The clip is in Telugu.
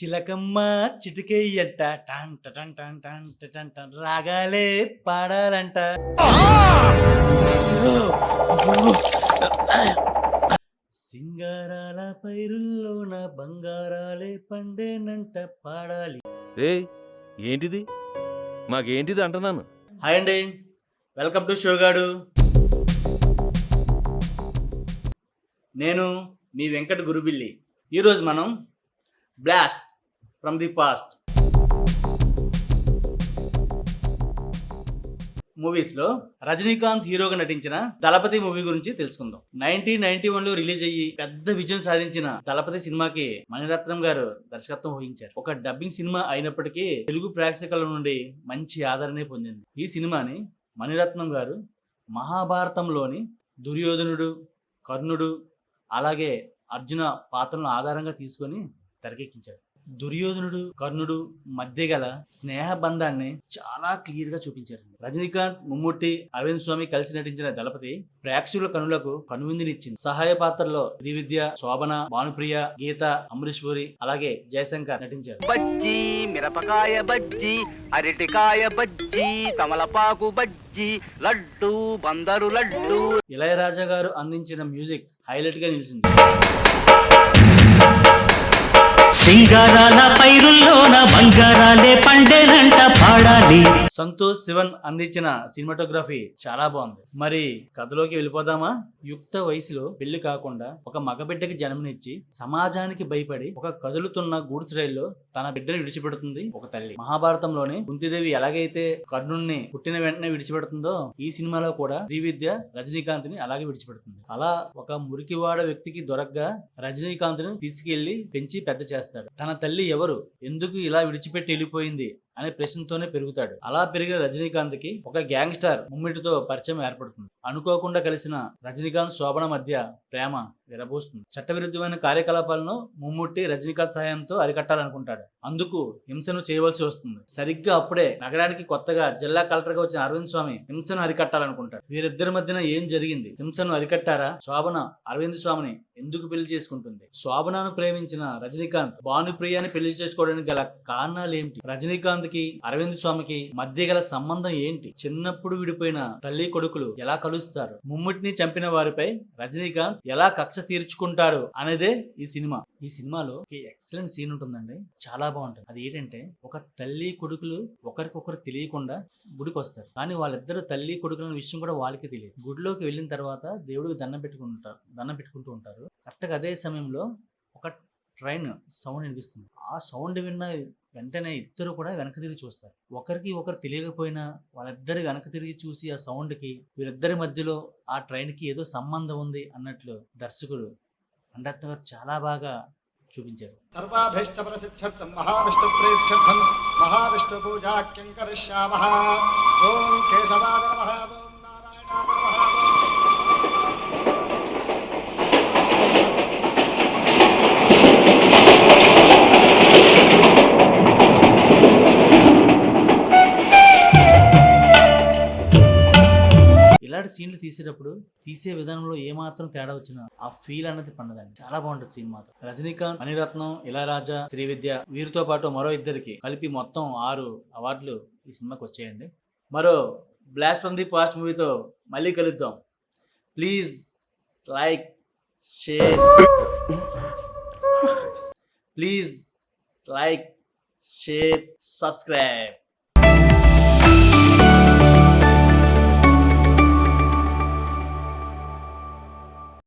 చిలకమ్మ చిటికేయంట టంట టంట టంట టంట రాగాలే పాడాలంట. సింగారాల పైరుల్లోన బంగారాలే పండేనంట పాడాలి. రే ఏంటిది మాకేంటిది అంటున్నాను. హాయ్ అండి, వెల్కమ్ టు షోగాడు. నేను మీ వెంకట గురుబిల్లి. ఈరోజు మనం బ్లాస్ట్ ఫ్రమ్ ది పాస్ట్ మూవీస్లో రజనీకాంత్ హీరోగా నటించిన దళపతి మూవీ గురించి తెలుసుకుందాం. 1991లో రిలీజ్ అయ్యి పెద్ద విజయం సాధించిన దళపతి సినిమాకి మణిరత్నం గారు దర్శకత్వం వహించారు. ఒక డబ్బింగ్ సినిమా అయినప్పటికీ తెలుగు ప్రేక్షకుల నుండి మంచి ఆదరణ పొందింది. ఈ సినిమాని మణిరత్నం గారు మహాభారతంలోని దుర్యోధనుడు, కర్ణుడు, అలాగే అర్జున పాత్రలను ఆధారంగా తీసుకొని తెరకెక్కించారు. దుర్యోధనుడు, కర్ణుడు మధ్య గల స్నేహ బంధాన్ని చాలా క్లియర్ గా చూపించారు. రజనీకాంత్, మమ్ముట్టి, అరవింద్ స్వామి కలిసి నటించిన దళపతి ప్రేక్షకుల కనులకు కనువిందునిచ్చింది. సహాయ పాత్రలో శ్రీవిద్య, శోభన, భానుప్రియ, గీత, అమరీష్ పురి, అలాగే జయశంకర్ నటించారు. బజ్జీ, మిరపకాయ బజ్జీ, అరటికాయ బజ్జీ, తమలపాకు బజ్జీ, లడ్డు, బందరు లడ్డు. ఇళయరాజా గారు అందించిన మ్యూజిక్ హైలైట్ గా నిలిచింది. సింగారాల పైరుల్లోన బంగారాలే పండేనంట పాడాలి. సంతోష్ శివన్ అందించిన సినిమాటోగ్రఫీ చాలా బాగుంది. మరి కథలోకి వెళ్ళిపోదామా? యుక్త వయసులో పెళ్లి కాకుండా ఒక మగబిడ్డకి జన్మనిచ్చి సమాజానికి భయపడి ఒక కదులుతున్న గూడ్స్ రైల్లో తన బిడ్డని విడిచిపెడుతుంది ఒక తల్లి. మహాభారతంలోని కుంతిదేవి ఎలాగైతే కర్ణుణ్ణి పుట్టిన వెంటనే విడిచిపెడుతుందో ఈ సినిమాలో కూడా శ్రీవిద్య రజనీకాంత్ ని అలాగే విడిచిపెడుతుంది. అలా ఒక మురికివాడ వ్యక్తికి దొరకగా రజనీకాంత్ ను తీసుకెళ్లి పెంచి పెద్ద చేస్తాడు. తన తల్లి ఎవరు, ఎందుకు ఇలా విడిచిపెట్టి వెళ్ళిపోయింది అనే ప్రశ్నతోనే పెరుగుతాడు. అలా పెరిగిన రజనీకాంత్ కి ఒక గ్యాంగ్స్టర్ ముమ్మిటితో పరిచయం ఏర్పడుతుంది. అనుకోకుండా కలిసిన రజనీకాంత్, శోభన మధ్య ప్రేమ విరబోస్తుంది. చట్టవిరుద్ధమైన కార్యకలాపాలను ముమ్ముట్టి రజనీకాంత్ సహాయంతో అరికట్టాలనుకుంటాడు. అందుకు హింసను చేయవలసి వస్తుంది. సరిగ్గా అప్పుడే నగరానికి కొత్తగా జిల్లా కలెక్టర్ గా వచ్చిన అరవింద్ స్వామి హింసను అరికట్టాలనుకుంటాడు. వీరిద్దరి మధ్యన ఏం జరిగింది? హింసను అరికట్టారా? శోభన అరవింద్ స్వామిని ఎందుకు పెళ్లి చేసుకుంటుంది? శోభనను ప్రేమించిన రజనీకాంత్ భానుప్రియాని పెళ్లి చేసుకోవడానికి గల కారణాలు ఏంటి? రజనీకాంత్ కి అరవింద్ స్వామికి మధ్య గల సంబంధం ఏంటి? చిన్నప్పుడు విడిపోయిన తల్లి కొడుకులు ఎలా కలుస్తారు? ముమ్ముటిని చంపిన వారిపై రజనీకాంత్ ఎలా కక్ష తీర్చుకుంటాడు అనేదే ఈ సినిమా. ఈ సినిమాలో ఎక్సలెంట్ సీన్ ఉంటుందండి, చాలా బాగుంటుంది. అది ఏంటంటే, ఒక తల్లి కొడుకులు ఒకరికొకరు తెలియకుండా గుడికి వస్తారు. కానీ వాళ్ళిద్దరు తల్లి కొడుకుల విషయం కూడా వాళ్ళకి తెలియదు. గుడిలోకి వెళ్ళిన తర్వాత దేవుడికి దండం పెట్టుకుంటూ ఉంటారు. కరెక్ట్గా అదే సమయంలో ఒక ట్రైన్ సౌండ్ వినిపిస్తుంది. ఆ సౌండ్ విన్న వెంటనే ఇద్దరు కూడా వెనక తిరిగి చూస్తారు. ఒకరికి ఒకరు తెలియకపోయినా వాళ్ళిద్దరు వెనక తిరిగి చూసి ఆ సౌండ్ కి వీరిద్దరి మధ్యలో ఆ ట్రైన్ కి ఏదో సంబంధం ఉంది అన్నట్లు దర్శకుడు మణిరత్నం గారు చాలా బాగా చూపించారు. సర్వాభీష్టఫలసిద్ధ్యర్థం మహావిష్ణు ప్రీత్యర్థం మహావిష్ణు పూజాఖ్యం కరిష్యామః. ఓం కేశవాయ నమః. ఓం నారాయణాయ నమః. ఇలాంటి సీన్లు తీసేటప్పుడు తీసే విధానంలో ఏమాత్రం తేడా వచ్చినా ఆ ఫీల్ అన్నది పండదండి. చాలా బాగుంటుంది సీన్ మాత్రం. రజనీకాంత్, మణిరత్నం, ఇళయరాజా, శ్రీవిద్య వీరితో పాటు మరో ఇద్దరికి కలిపి మొత్తం 6 అవార్డులు ఈ సినిమాకి వచ్చాయండి. మరో బ్లాస్ట్ ఫ్రమ్ ది పాస్ట్ మూవీతో మళ్ళీ కలుద్దాం. Please like, share, please like, share, subscribe.